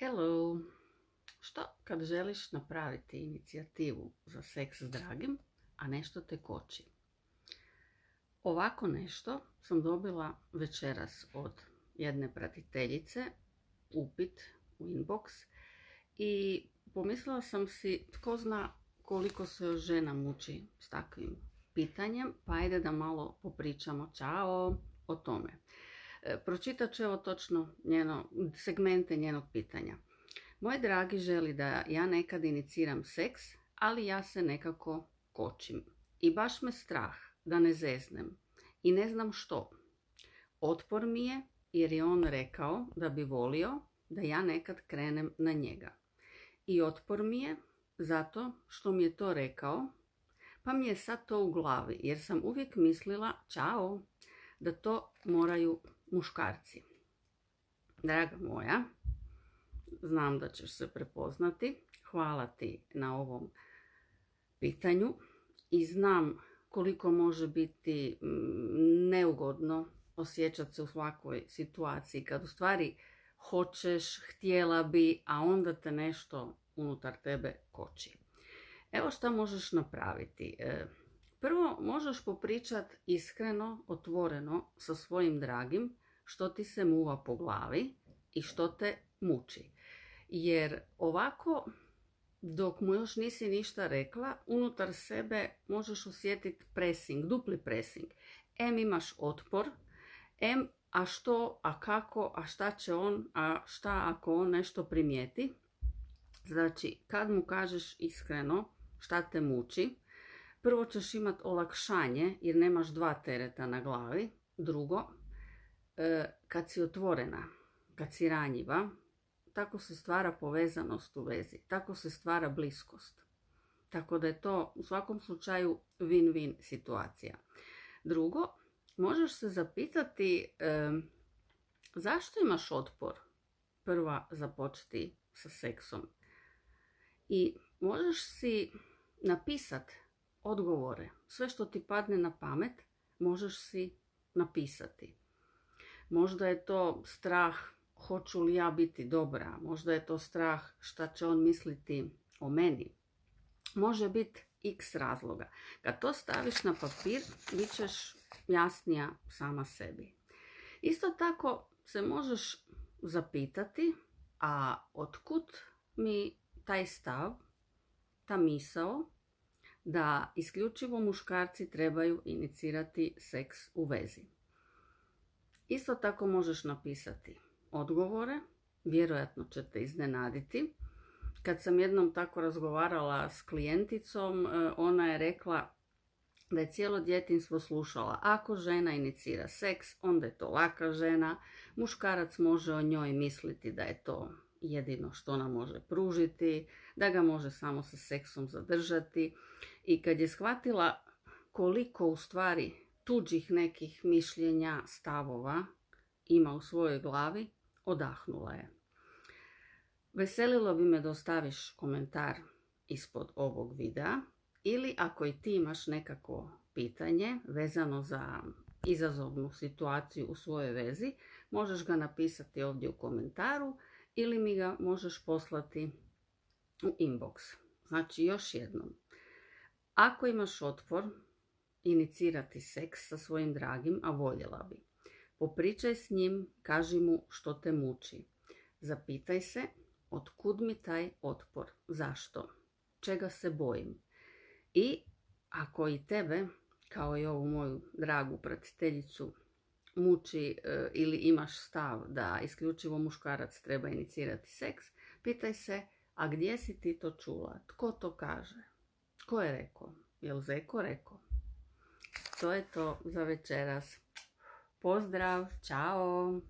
Hello! Što kad želiš napraviti inicijativu za seks s dragim, a nešto te koči? Ovako nešto sam dobila večeras od jedne pratiteljice, upit u inbox, i pomislila sam si tko zna koliko se žena muči s takvim pitanjem, pa ajde da malo popričamo o tome. Pročitat ću evo točno segmente njenog pitanja. Moj dragi želi da ja nekad iniciram seks, ali ja se nekako kočim. I baš me strah da ne zeznem. I ne znam što. Otpor mi je jer je on rekao da bi volio da ja nekad krenem na njega. I otpor mi je zato što mi je to rekao, pa mi je sad to u glavi jer sam uvijek mislila, da to moraju muškarci. Draga moja, znam da ćeš se prepoznati. Hvala ti na ovom pitanju i znam koliko može biti neugodno osjećati se u svakoj situaciji kad u stvari hoćeš, htjela bi, a onda te nešto unutar tebe koči. Evo šta možeš napraviti. Prvo, možeš popričati iskreno, otvoreno sa svojim dragim što ti se muva po glavi i što te muči. Jer ovako, dok mu još nisi ništa rekla, unutar sebe možeš osjetiti pressing, dupli pressing. Imaš otpor, a što, a kako, a šta će on, a šta ako on nešto primijeti. Znači, kad mu kažeš iskreno šta te muči, prvo ćeš imati olakšanje jer nemaš dva tereta na glavi. Drugo, kad si otvorena, kad si ranjiva, tako se stvara povezanost u vezi, tako se stvara bliskost. Tako da je to u svakom slučaju win-win situacija. Drugo, možeš se zapitati zašto imaš otpor prva započeti sa seksom. I možeš si napisati odgovore. Sve što ti padne na pamet možeš si napisati. Možda je to strah hoću li ja biti dobra, možda je to strah šta će on misliti o meni. Može biti x razloga. Kad to staviš na papir, bit ćeš jasnija sama sebi. Isto tako se možeš zapitati, a otkud mi taj stav, ta misao, da isključivo muškarci trebaju inicirati seks u vezi. Isto tako možeš napisati odgovore, vjerojatno će te iznenaditi. Kad sam jednom tako razgovarala s klijenticom, ona je rekla da je cijelo djetinjstvo slušala: ako žena inicira seks, onda je to laka žena, muškarac može o njoj misliti da je to jedino što ona može pružiti, da ga može samo sa seksom zadržati. I kad je shvatila koliko u stvari tuđih nekih mišljenja, stavova ima u svojoj glavi, odahnula je. Veselilo bi me da ostaviš komentar ispod ovog videa, ili ako i ti imaš nekako pitanje vezano za izazovnu situaciju u svojoj vezi, možeš ga napisati ovdje u komentaru ili mi ga možeš poslati u inbox. Znači, još jednom, ako imaš otpor inicirati seks sa svojim dragim, a voljela bi, popričaj s njim, kaži mu što te muči. Zapitaj se otkud mi taj otpor, zašto, čega se bojim. I ako i tebe, kao i ovu moju dragu pratiteljicu, muči ili imaš stav da isključivo muškarac treba inicirati seks, pitaj se, a gdje si ti to čula? Tko to kaže? Tko je rekao? Jel Zeko rekao? To je to za večeras. Pozdrav, čao!